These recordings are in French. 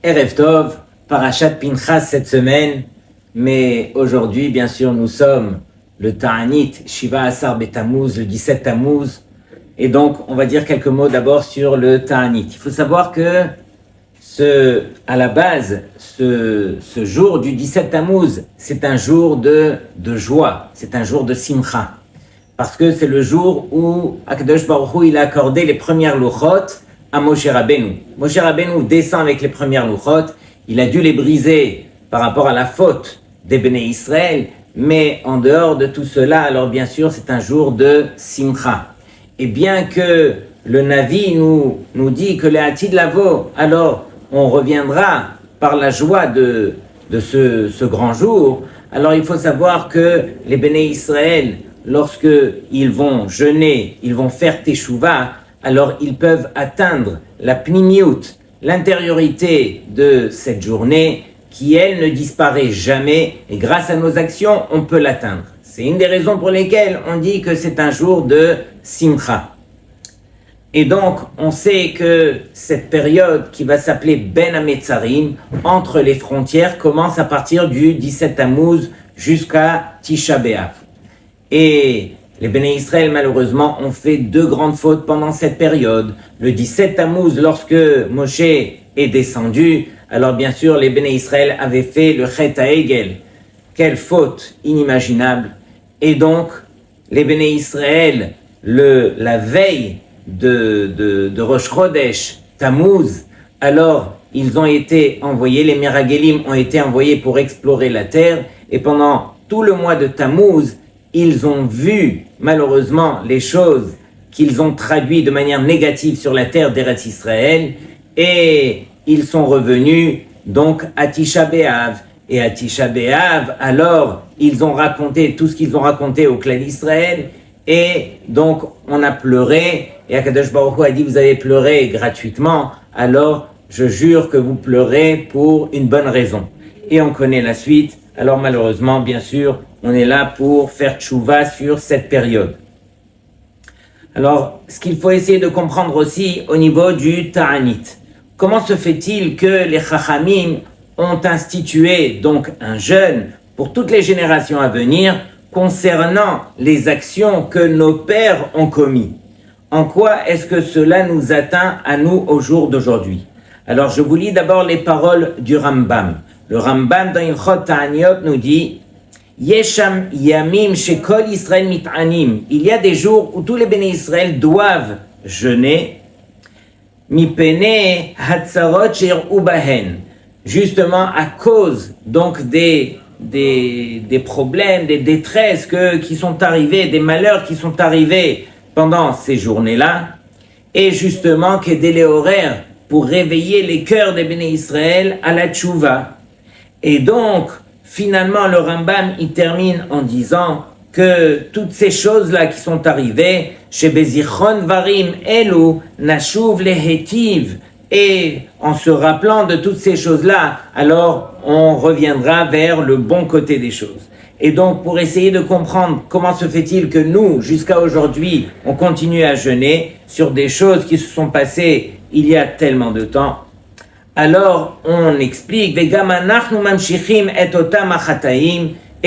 Erev Tov, Parashat Pinchas cette semaine, mais aujourd'hui, bien sûr, nous sommes le Ta'anit, Shiva Asar Betamuz, le 17 Tammuz, et donc on va dire quelques mots d'abord sur le Ta'anit. Il faut savoir que à la base, ce jour du 17 Tammuz, c'est un jour de joie, c'est un jour de simcha, parce que c'est le jour où Akadosh Baruch Hu, il a accordé les premières luchot à Moshe Rabbeinu. Moshe Rabbeinu descend avec les premières luchot, il a dû les briser par rapport à la faute des Béné Israël, mais en dehors de tout cela, alors bien sûr, c'est un jour de simcha. Et bien que le Navi nous dit que les Atid Lavo, alors on reviendra par la joie de ce grand jour, alors il faut savoir que les Béné Israël, lorsque ils vont jeûner, ils vont faire Teshuvah, alors ils peuvent atteindre la pnimiout, l'intériorité de cette journée, qui elle ne disparaît jamais, et grâce à nos actions, on peut l'atteindre. C'est une des raisons pour lesquelles on dit que c'est un jour de simcha. Et donc, on sait que cette période qui va s'appeler Ben Hametzarim, entre les frontières, commence à partir du 17 Tammuz jusqu'à Tisha B'Av. Et les Béné Israël, malheureusement, ont fait deux grandes fautes pendant cette période. Le 17 Tammuz, lorsque Moshe est descendu, alors bien sûr, les Béné Israël avaient fait le Chet HaEgel. Quelle faute inimaginable. Et donc, les Béné Israël, la veille de Rosh Chodesh, Tammuz, alors ils ont été envoyés, les Meragelim ont été envoyés pour explorer la terre, et pendant tout le mois de Tammuz, ils ont vu malheureusement les choses qu'ils ont traduites de manière négative sur la terre d'Eretz Israël, et ils sont revenus donc à Tisha B'Av. Et à Tisha B'Av, alors ils ont raconté tout ce qu'ils ont raconté au clan d'Israël, et donc on a pleuré, et Akadosh Baruch Hu a dit: vous avez pleuré gratuitement, alors je jure que vous pleurez pour une bonne raison. Et on connaît la suite. Alors malheureusement, bien sûr, on est là pour faire tchouva sur cette période. Alors, ce qu'il faut essayer de comprendre aussi au niveau du Ta'anit. Comment se fait-il que les Chachamim ont institué donc un jeûne pour toutes les générations à venir concernant les actions que nos pères ont commis? En quoi est-ce que cela nous atteint à nous au jour d'aujourd'hui? Alors, je vous lis d'abord les paroles du Rambam. Le Rambam dans Ilchot Ta'aniot nous dit: Yesham yamim shekol Israël mit'anim. Il y a des jours où tous les Béné Israël doivent jeûner. Mipene hatzarot she'ir'u bahen. Justement à cause donc des problèmes, des détresses qui sont arrivés, des malheurs qui sont arrivés pendant ces journées-là, et justement que des horaires pour réveiller les cœurs des Béné Israël à la tchouva. Et donc, finalement, le Rambam, il termine en disant que toutes ces choses-là qui sont arrivées, chez Bezichron Varim Elu, Nashuv Lehetiv, et en se rappelant de toutes ces choses-là, alors on reviendra vers le bon côté des choses. Et donc, pour essayer de comprendre comment se fait-il que nous, jusqu'à aujourd'hui, on continue à jeûner sur des choses qui se sont passées il y a tellement de temps, alors on explique: et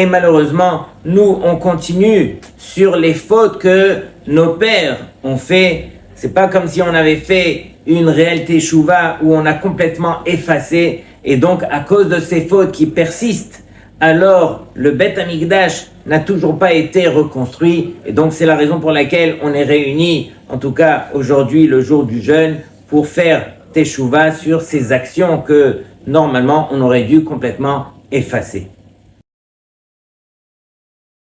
malheureusement, nous, on continue sur les fautes que nos pères ont fait. C'est pas comme si on avait fait une réelle teshuva où on a complètement effacé, et donc à cause de ces fautes qui persistent, alors le Beth Amikdash n'a toujours pas été reconstruit, et donc c'est la raison pour laquelle on est réunis, en tout cas aujourd'hui, le jour du jeûne, pour faire teshuva sur ces actions que normalement on aurait dû complètement effacer.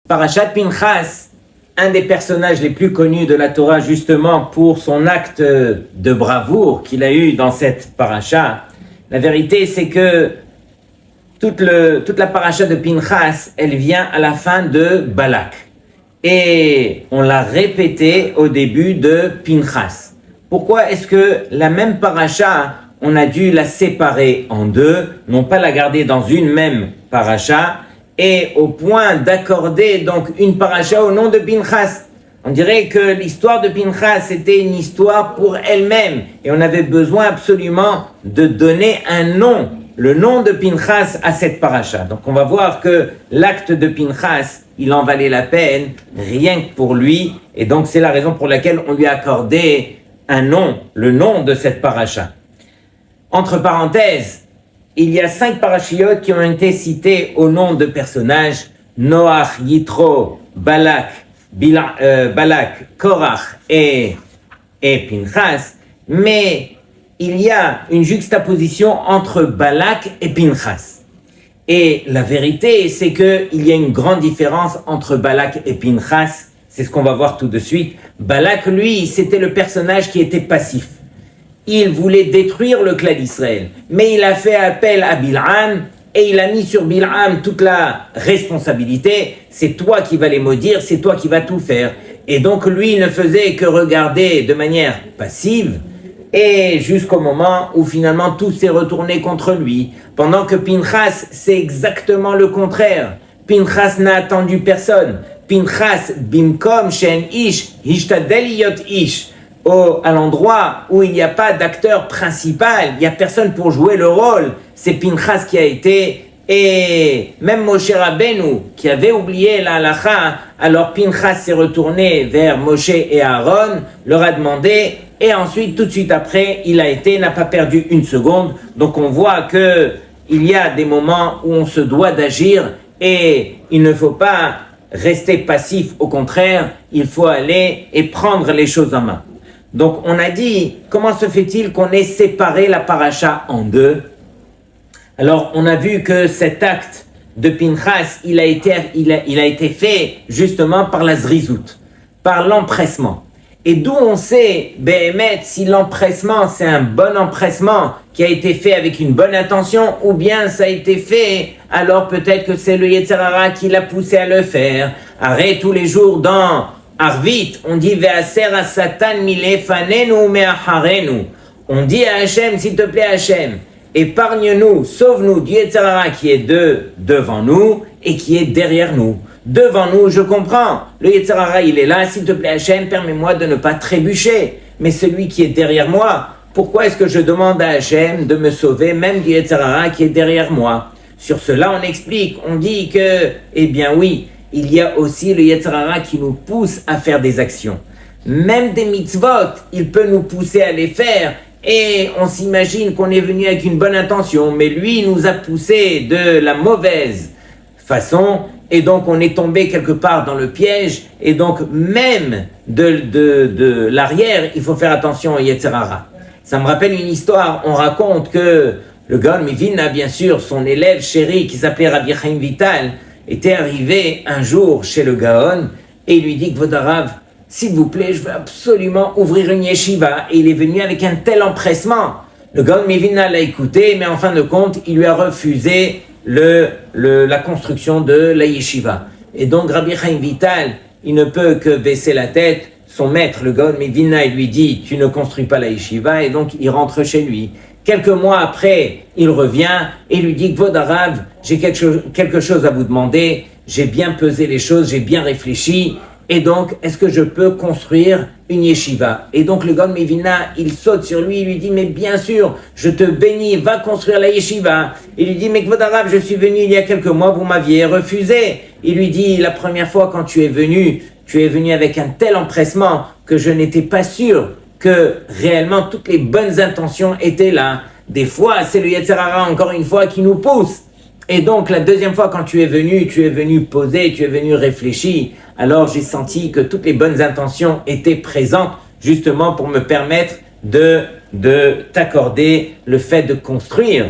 Parashat Pinchas, un des personnages les plus connus de la Torah, justement pour son acte de bravoure qu'il a eu dans cette parasha. La vérité, c'est que toute la parasha de Pinchas, elle vient à la fin de Balak. Et on l'a répété au début de Pinchas. Pourquoi est-ce que la même parasha, on a dû la séparer en deux, non pas la garder dans une même parasha, et au point d'accorder donc une parasha au nom de Pinchas? On dirait que l'histoire de Pinchas était une histoire pour elle-même et on avait besoin absolument de donner un nom, le nom de Pinchas à cette paracha. Donc on va voir que l'acte de Pinchas, il en valait la peine, rien que pour lui, et donc c'est la raison pour laquelle on lui a accordé un nom, le nom de cette paracha. Entre parenthèses, il y a 5 parachiotes qui ont été cités au nom de personnages, Noach, Yitro, Balak, Korach et Pinchas, mais il y a une juxtaposition entre Balak et Pinchas. Et la vérité, c'est qu'il y a une grande différence entre Balak et Pinchas, c'est ce qu'on va voir tout de suite. Balak, lui, c'était le personnage qui était passif. Il voulait détruire le clan d'Israël, mais il a fait appel à Bil'am, et il a mis sur Bil'am toute la responsabilité. C'est toi qui vas les maudire, c'est toi qui vas tout faire. Et donc lui ne faisait que regarder de manière passive, et jusqu'au moment où finalement tout s'est retourné contre lui. Pendant que Pinchas, c'est exactement le contraire. Pinchas n'a attendu personne. Pinchas, bimkom shen ish, hishtadel yot ish. À l'endroit où il n'y a pas d'acteur principal, il n'y a personne pour jouer le rôle, c'est Pinchas qui a été, et même Moshe Rabbeinu, qui avait oublié la halacha, alors Pinchas s'est retourné vers Moshe et Aaron, leur a demandé, et ensuite, tout de suite après, il a été, n'a pas perdu une seconde. Donc on voit que il y a des moments où on se doit d'agir, et il ne faut pas rester passif, au contraire, il faut aller et prendre les choses en main. Donc on a dit, comment se fait-il qu'on ait séparé la paracha en deux? Alors on a vu que cet acte de Pinchas, il a été fait justement par la zrizout, par l'empressement. Et d'où on sait, Béhémet, si l'empressement c'est un bon empressement qui a été fait avec une bonne intention, ou bien ça a été fait, alors peut-être que c'est le Yetzer Hara qui l'a poussé à le faire. Arrête tous les jours dans Arvit, on dit Ve'aser à Satan milefanenu me'acharenu. On dit à Hachem, s'il te plaît Hachem, épargne-nous, sauve-nous du Yetzer Hara qui est devant nous et qui est derrière nous. Devant nous, je comprends, le Yetzer Hara il est là, s'il te plaît Hachem, permets-moi de ne pas trébucher. Mais celui qui est derrière moi, pourquoi est-ce que je demande à Hachem de me sauver, même du Yetzer Hara qui est derrière moi? Sur cela, on explique, on dit que, eh bien oui, il y a aussi le Yetzer Hara qui nous pousse à faire des actions. Même des mitzvot, il peut nous pousser à les faire. Et on s'imagine qu'on est venu avec une bonne intention, mais lui nous a poussé de la mauvaise façon, et donc on est tombé quelque part dans le piège, et donc même de l'arrière, il faut faire attention au Yetzer Hara. Ça me rappelle une histoire, on raconte que le Gaon Mivina, bien sûr, son élève chéri qui s'appelait Rabbi Chaim Vital, était arrivé un jour chez le Gaon, et il lui dit, Kvod Harav, s'il vous plaît, je veux absolument ouvrir une yeshiva. Et il est venu avec un tel empressement. Le Gaon Mivina l'a écouté, mais en fin de compte, il lui a refusé la construction de la yeshiva. Et donc, Rabbi Chaim Vital, il ne peut que baisser la tête. Son maître, le Gaon Mivina, il lui dit, tu ne construis pas la yeshiva, et donc il rentre chez lui. Quelques mois après, il revient et lui dit, Kvod Harav, j'ai quelque chose à vous demander. J'ai bien pesé les choses, j'ai bien réfléchi. Et donc, est-ce que je peux construire une yeshiva? Et donc, le Gaon Mivina, il saute sur lui, il lui dit, mais bien sûr, je te bénis, va construire la yeshiva. Il lui dit, mais Kvod Harav, je suis venu il y a quelques mois, vous m'aviez refusé. Il lui dit, la première fois quand tu es venu avec un tel empressement que je n'étais pas sûr que réellement toutes les bonnes intentions étaient là. Des fois, c'est le Yetzer Hara, encore une fois, qui nous pousse. Et donc, la deuxième fois, quand tu es venu poser, tu es venu réfléchir. Alors, j'ai senti que toutes les bonnes intentions étaient présentes, justement pour me permettre de t'accorder le fait de construire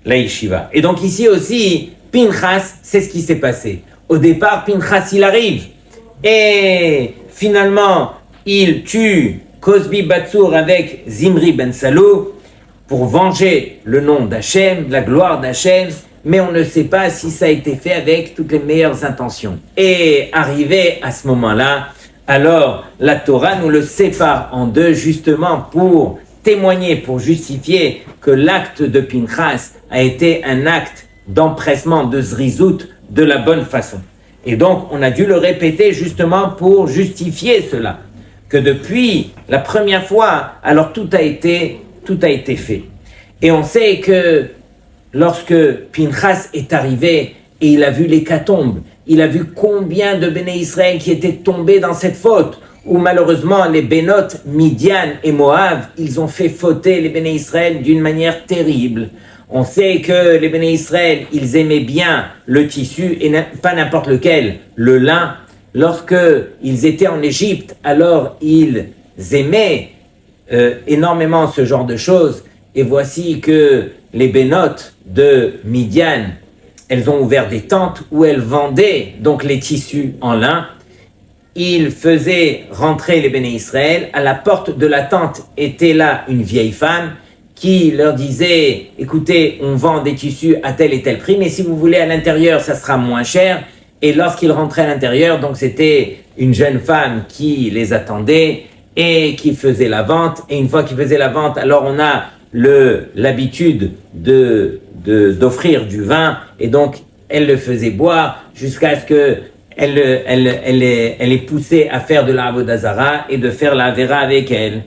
la yeshiva. Et donc, ici aussi, Pinchas, c'est ce qui s'est passé. Au départ, Pinchas, il arrive. Et finalement, il tue Cosbi Batsour avec Zimri Ben Salou pour venger le nom d'Hachem, la gloire d'Hachem. Mais on ne sait pas si ça a été fait avec toutes les meilleures intentions. Et arrivé à ce moment-là, alors la Torah nous le sépare en deux justement pour témoigner, pour justifier que l'acte de Pinchas a été un acte d'empressement, de zrizout, de la bonne façon. Et donc, on a dû le répéter justement pour justifier cela. Que depuis la première fois, alors tout a été fait. Et on sait que lorsque Pinchas est arrivé et il a vu l'hécatombe, il a vu combien de Béné Israël qui étaient tombés dans cette faute, où malheureusement les Bénotes, Midian et Moab, ils ont fait fauter les Béné Israël d'une manière terrible. On sait que les Béné Israël, ils aimaient bien le tissu, et pas n'importe lequel, le lin. Lorsque ils étaient en Égypte, alors ils aimaient énormément ce genre de choses. Et voici que les Bénotes de Midian, elles ont ouvert des tentes où elles vendaient donc les tissus en lin. Ils faisaient rentrer les Béné Israël. À la porte de la tente était là une vieille femme qui leur disait, écoutez, on vend des tissus à tel et tel prix, mais si vous voulez à l'intérieur, ça sera moins cher. Et lorsqu'ils rentraient à l'intérieur, donc c'était une jeune femme qui les attendait et qui faisait la vente. Et une fois qu'il faisait la vente, alors on a l'habitude d'offrir du vin, et donc elle le faisait boire jusqu'à ce que elle est poussée à faire de la avodah zara et de faire la avera avec elle.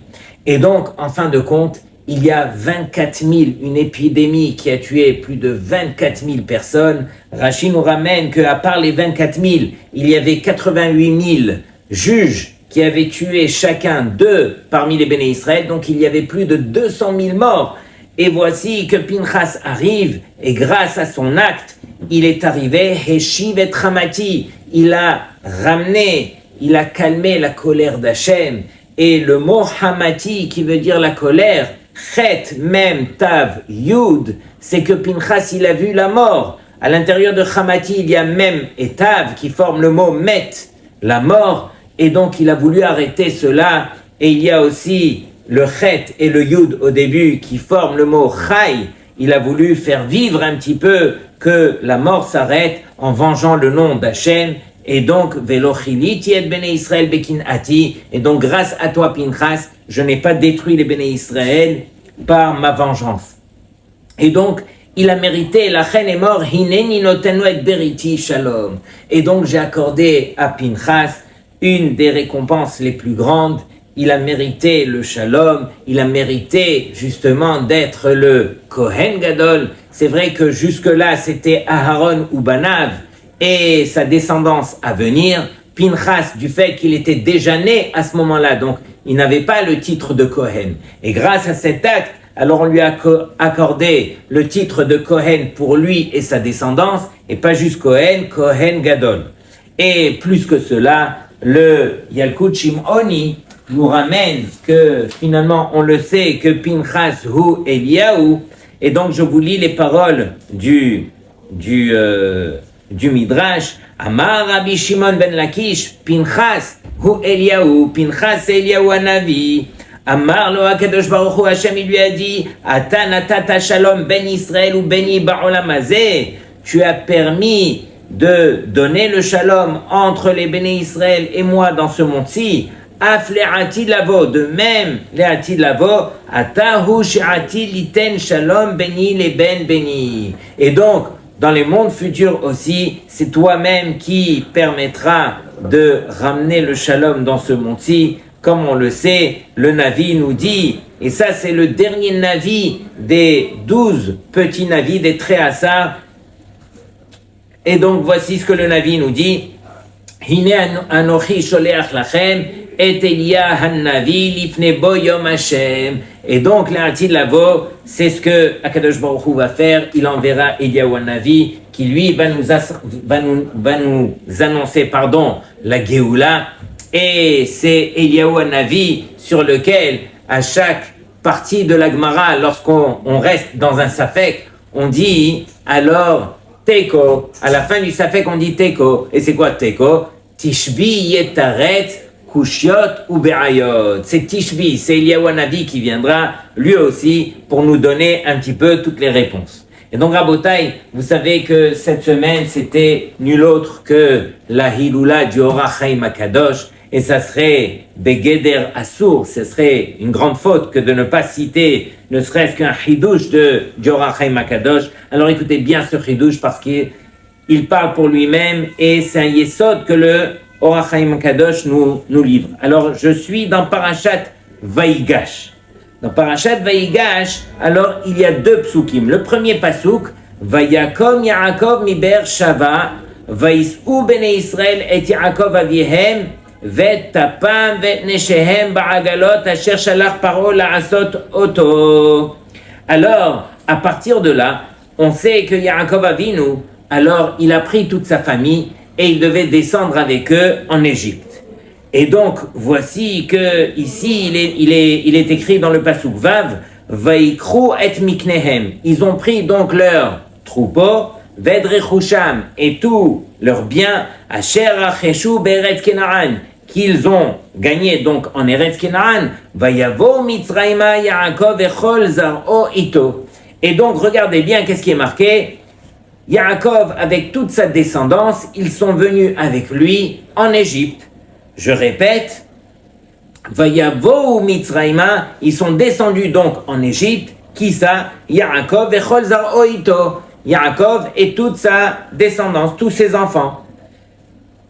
Et donc, en fin de compte, il y a 24 000, une épidémie qui a tué plus de 24 000 personnes. Rashi nous ramène qu'à part les 24 000, il y avait 88 000 juges qui avaient tué chacun d'eux parmi les Béné Israël, donc il y avait plus de 200 000 morts. Et voici que Pinchas arrive, et grâce à son acte, il est arrivé, Heshiv et Ramati, il a ramené, il a calmé la colère d'Hachem. Et le mot Hamati, qui veut dire la colère, Chet, Mem, Tav, Yud, c'est que Pinchas, il a vu la mort. À l'intérieur de Hamati, il y a Mem et Tav qui forment le mot Met, la mort. Et donc, il a voulu arrêter cela. Et il y a aussi le Chet et le Yud au début qui forment le mot Chai. Il a voulu faire vivre un petit peu que la mort s'arrête en vengeant le nom d'Hachem. Et donc, Velochiliti et Béné Israël bekinati. Et donc, grâce à toi, Pinchas, je n'ai pas détruit les Béné Israël par ma vengeance. Et donc, il a mérité, la reine est mort, Hineni notenu et beriti shalom. Et donc, j'ai accordé à Pinchas une des récompenses les plus grandes. Il a mérité le shalom, il a mérité justement d'être le Kohen Gadol. C'est vrai que jusque-là, c'était Aharon ou Banav et sa descendance à venir. Pinchas, du fait qu'il était déjà né à ce moment-là, donc il n'avait pas le titre de Kohen. Et grâce à cet acte, alors on lui a accordé le titre de Kohen pour lui et sa descendance, et pas juste Kohen, Kohen Gadol. Et plus que cela, le Yalkut Shimoni nous ramène que finalement on le sait que Pinchas hu Eliyahu, et donc je vous lis les paroles du Midrash. Amar Rabbi Shimon ben Lakish, Pinchas hu Eliyahu, Pinchas c'est Eliyahu Hanavi. Amar lo HaKadosh Baruch Hu, Hashem il lui a dit, Ata natata shalom ben Israël ou beni ba'olam hazeh, tu as permis de donner le shalom entre les Béné Israël et moi dans ce monde-ci. Af le'atid lavo, de même le'atid lavo, atahu she'atid liten shalom beni leben beni. Et donc, dans les mondes futurs aussi, c'est toi-même qui permettra de ramener le shalom dans ce monde-ci. Comme on le sait, le Navi nous dit, et ça c'est le dernier Navi des 12 petits Navis des Tréhassar. Et donc voici ce que le Navi nous dit. Hine anochi sholeach lachem et Elia han-Navi lifne bo yom Hashem. Et donc l'arti lavo, c'est ce que Akadosh Baruch Hu va faire. Il enverra Eliyahu han-Navi qui lui va nous annoncer la Géoula. Et c'est Eliyahu han-Navi sur lequel à chaque partie de la Gemara, lorsqu'on reste dans un safek, on dit alors Teko. À la fin du safek, on dit Teko. Et c'est quoi Teko? Tishbi yetaret kushiot ou be'ayot. C'est Tishbi, c'est Eliyahu han-Navi qui viendra lui aussi pour nous donner un petit peu toutes les réponses. Et donc Rabotai, vous savez que cette semaine c'était nul autre que la Hiloula du Or HaChaim HaKadosh. Et ça serait Begeder Assour, ce serait une grande faute que de ne pas citer ne serait-ce qu'un chidouche du Or HaChaim HaKadosh. Alors écoutez bien ce chidouche parce qu'il il parle pour lui-même et c'est un yesod que le Or HaChaim Kadosh nous livre. Alors, je suis dans Parashat Vaïgash. Dans Parashat Vaïgash, alors, il y a deux psukim. Le premier pasuk, Vayakom Yaakov mi Be'er Shava, Vais'u bnei Israël et Yaakov aviehem, vet tapam vet neshehem ba'agalot asher shalach paro la'asot oto. Alors, à partir de là, on sait que Yaakov Avinu, alors, il a pris toute sa famille et il devait descendre avec eux en Égypte. Et donc, voici que ici, il est écrit dans le pasuk Vav, Vaikru et miknehem. Ils ont pris donc leur troupeau, Vedrechusham et tous leurs biens, Asher acheshu be'eretz Kenaan, qu'ils ont gagné donc en Eretz Kenaan, Vayavo Mitzrayma Yaakov echol zar'o ito. Et donc, regardez bien qu'est-ce qui est marqué. Yaakov, avec toute sa descendance, ils sont venus avec lui en Égypte. Je répète, Vayavo Mitzrayma, ils sont descendus donc en Égypte. Qui ça? Yaakov echol zar'o ito. Yaakov et toute sa descendance, tous ses enfants.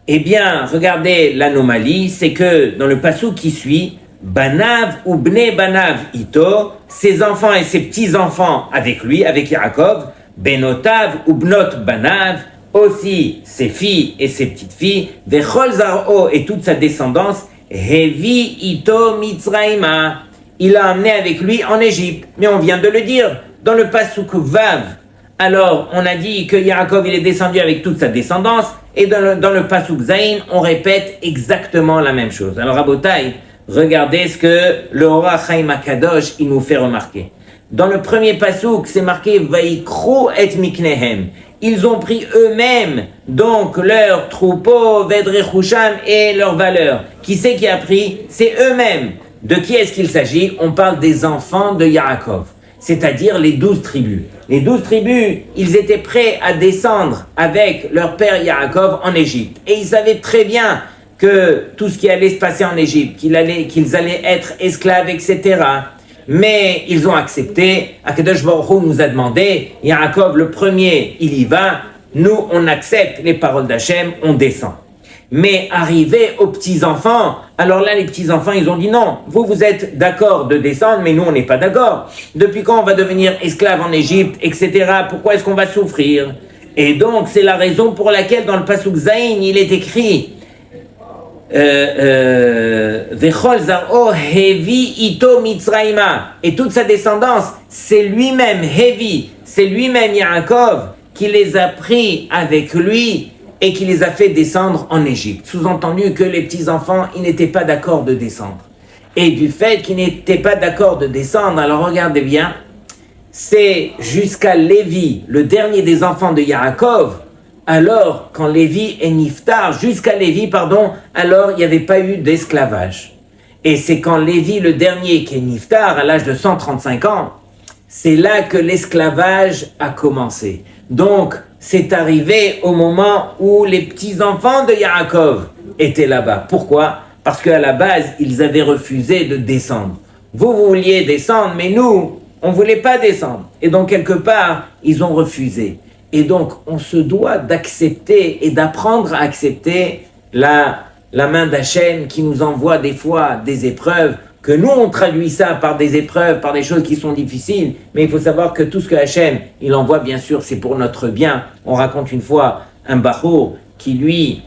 Eh bien, regardez l'anomalie, c'est que dans le passage qui suit, Banav ou Bnei Banav ito, ses enfants et ses petits-enfants avec lui, avec Yaakov, Benotav ou Bnot Banav, aussi ses filles et ses petites-filles, Vechol Zar'o et toute sa descendance, Hevi ito Mitzrayma, il a amené avec lui en Égypte. Mais on vient de le dire, dans le pasuk Vav. Alors, on a dit que Yaakov, il est descendu avec toute sa descendance, et dans le pasuk Zayin, on répète exactement la même chose. Alors, Rabotai, regardez ce que le Or HaChaim Kadosh, il nous fait remarquer. Dans le premier pasuk, c'est marqué Vaikru et miknehem. Ils ont pris eux-mêmes, donc, leur troupeau, Vedrechusham et leur valeur. Qui c'est qui a pris? C'est eux-mêmes. De qui est-ce qu'il s'agit? On parle des enfants de Yaakov, c'est-à-dire les 12 tribus. Les 12 tribus, ils étaient prêts à descendre avec leur père Yaakov en Égypte. Et ils savaient très bien que tout ce qui allait se passer en Égypte, qu'ils allaient être esclaves, etc. Mais ils ont accepté. Akadosh Baruch Hu nous a demandé, Yaakov le premier, il y va. Nous, on accepte les paroles d'Hachem, on descend. Mais arrivé aux petits-enfants, alors là, les petits-enfants, ils ont dit non, vous êtes d'accord de descendre, mais nous, on n'est pas d'accord. Depuis quand on va devenir esclave en Égypte, etc. Pourquoi est-ce qu'on va souffrir? Et donc, c'est la raison pour laquelle, dans le Pasuk Zayin, il est écrit Vechol Zar'o Hevi ito Mitzrayma. Et toute sa descendance, c'est lui-même, Hevi, c'est lui-même Yaakov, qui les a pris avec lui, et qui les a fait descendre en Égypte. Sous-entendu que les petits-enfants, ils n'étaient pas d'accord de descendre. Et du fait qu'ils n'étaient pas d'accord de descendre, alors regardez bien, c'est jusqu'à Lévi, le dernier des enfants de Yaakov, alors quand Lévi est Niftar, jusqu'à Lévi, pardon, alors il n'y avait pas eu d'esclavage. Et c'est quand Lévi, le dernier qui est Niftar, à l'âge de 135 ans, c'est là que l'esclavage a commencé. Donc, c'est arrivé au moment où les petits-enfants de Yaakov étaient là-bas. Pourquoi? Parce qu'à la base, ils avaient refusé de descendre. Vous vouliez descendre, mais nous, on ne voulait pas descendre. Et donc, quelque part, ils ont refusé. Et donc, on se doit d'accepter et d'apprendre à accepter la main d'Hachem qui nous envoie des fois des épreuves, que nous, on traduit ça par des épreuves, par des choses qui sont difficiles, mais il faut savoir que tout ce que Hachem, il envoie, bien sûr, c'est pour notre bien. On raconte une fois un Bachour qui, lui,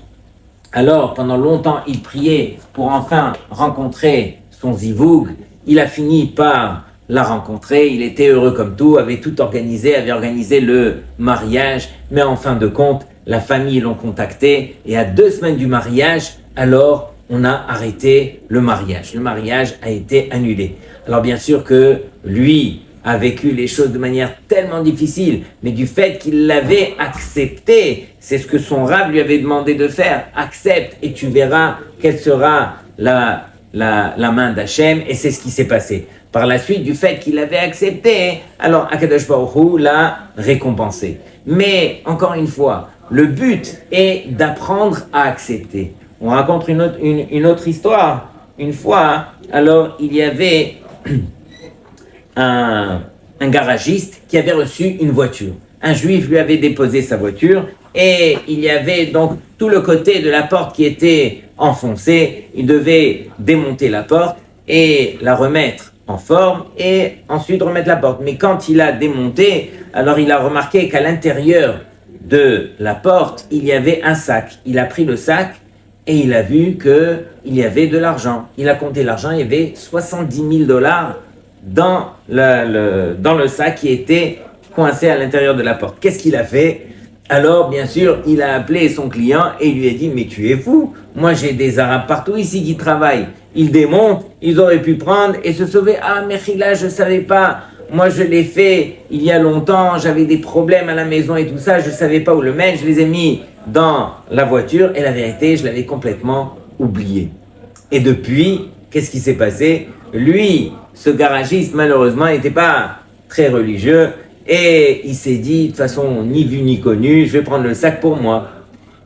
alors, pendant longtemps, il priait pour enfin rencontrer son Zivoug. Il a fini par la rencontrer, il était heureux comme tout, avait tout organisé, avait organisé le mariage, mais en fin de compte, la famille l'ont contacté, et à 2 semaines du mariage, alors, on a arrêté le mariage. Le mariage a été annulé. Alors bien sûr que lui a vécu les choses de manière tellement difficile, mais du fait qu'il l'avait accepté, c'est ce que son rab lui avait demandé de faire. Accepte et tu verras quelle sera la main d'Hachem, et c'est ce qui s'est passé. Par la suite, du fait qu'il avait accepté, alors Akadosh Baruch Hu l'a récompensé. Mais encore une fois, le but est d'apprendre à accepter. On raconte une autre histoire. Une fois, alors, il y avait un garagiste qui avait reçu une voiture. Un juif lui avait déposé sa voiture et il y avait donc tout le côté de la porte qui était enfoncé. Il devait démonter la porte et la remettre en forme et ensuite remettre la porte. Mais quand il a démonté, alors il a remarqué qu'à l'intérieur de la porte, il y avait un sac. Il a pris le sac et il a vu qu'il y avait de l'argent. Il a compté l'argent, il y avait $70 000 dans le sac qui était coincé à l'intérieur de la porte. Qu'est-ce qu'il a fait? Alors, bien sûr, il a appelé son client et il lui a dit « Mais tu es fou, moi j'ai des Arabes partout ici qui travaillent. Ils démontent, ils auraient pu prendre et se sauver. Ah, Mechila, je ne savais pas. Moi, je l'ai fait il y a longtemps, j'avais des problèmes à la maison et tout ça, je ne savais pas où le mettre, je les ai mis dans la voiture et la vérité, je l'avais complètement oublié. » Et depuis, qu'est-ce qui s'est passé? Lui, ce garagiste, malheureusement, n'était pas très religieux et il s'est dit, de toute façon, ni vu ni connu, je vais prendre le sac pour moi.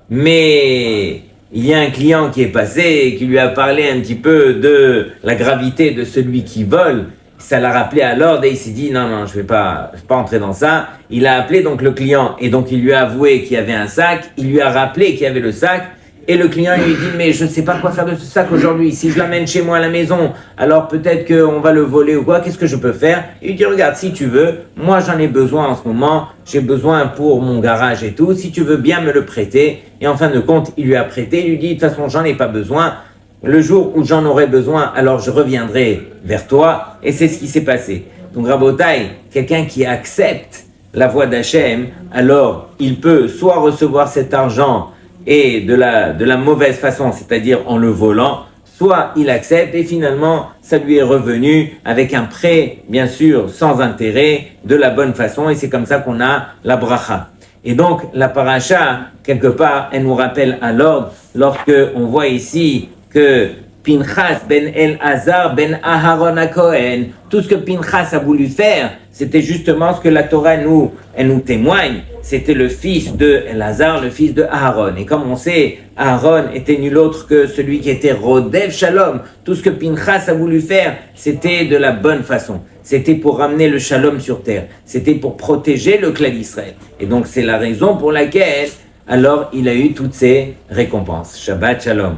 Mais il y a un client qui est passé et qui lui a parlé un petit peu de la gravité de celui qui vole. Ça l'a rappelé à l'ordre et il s'est dit non, je vais pas entrer dans ça. Il a appelé donc le client et donc il lui a avoué qu'il y avait un sac. Il lui a rappelé qu'il y avait le sac et le client lui dit mais je ne sais pas quoi faire de ce sac aujourd'hui. Si je l'amène chez moi à la maison, alors peut-être qu'on va le voler ou quoi. Qu'est-ce que je peux faire? Il lui dit regarde, si tu veux, moi j'en ai besoin en ce moment. J'ai besoin pour mon garage et tout. Si tu veux bien me le prêter. Et en fin de compte, il lui a prêté. Il lui dit de toute façon j'en ai pas besoin. Le jour où j'en aurai besoin, alors je reviendrai vers toi. Et c'est ce qui s'est passé. Donc Rabotai, quelqu'un qui accepte la voie d'Hachem, alors il peut soit recevoir cet argent et de la mauvaise façon, c'est-à-dire en le volant, soit il accepte et finalement ça lui est revenu avec un prêt, bien sûr, sans intérêt, de la bonne façon. Et c'est comme ça qu'on a la bracha. Et donc la paracha, quelque part, elle nous rappelle à l'ordre, lorsque on voit ici que Pinchas ben El-Hazar ben Aharon HaKohen, tout ce que Pinchas a voulu faire, c'était justement ce que la Torah elle nous témoigne. C'était le fils de El-Hazar, le fils de Aharon. Et comme on sait, Aharon était nul autre que celui qui était Rodev Shalom. Tout ce que Pinchas a voulu faire, c'était de la bonne façon. C'était pour ramener le Shalom sur terre. C'était pour protéger le clan d'Israël. Et donc c'est la raison pour laquelle, alors il a eu toutes ces récompenses. Shabbat Shalom.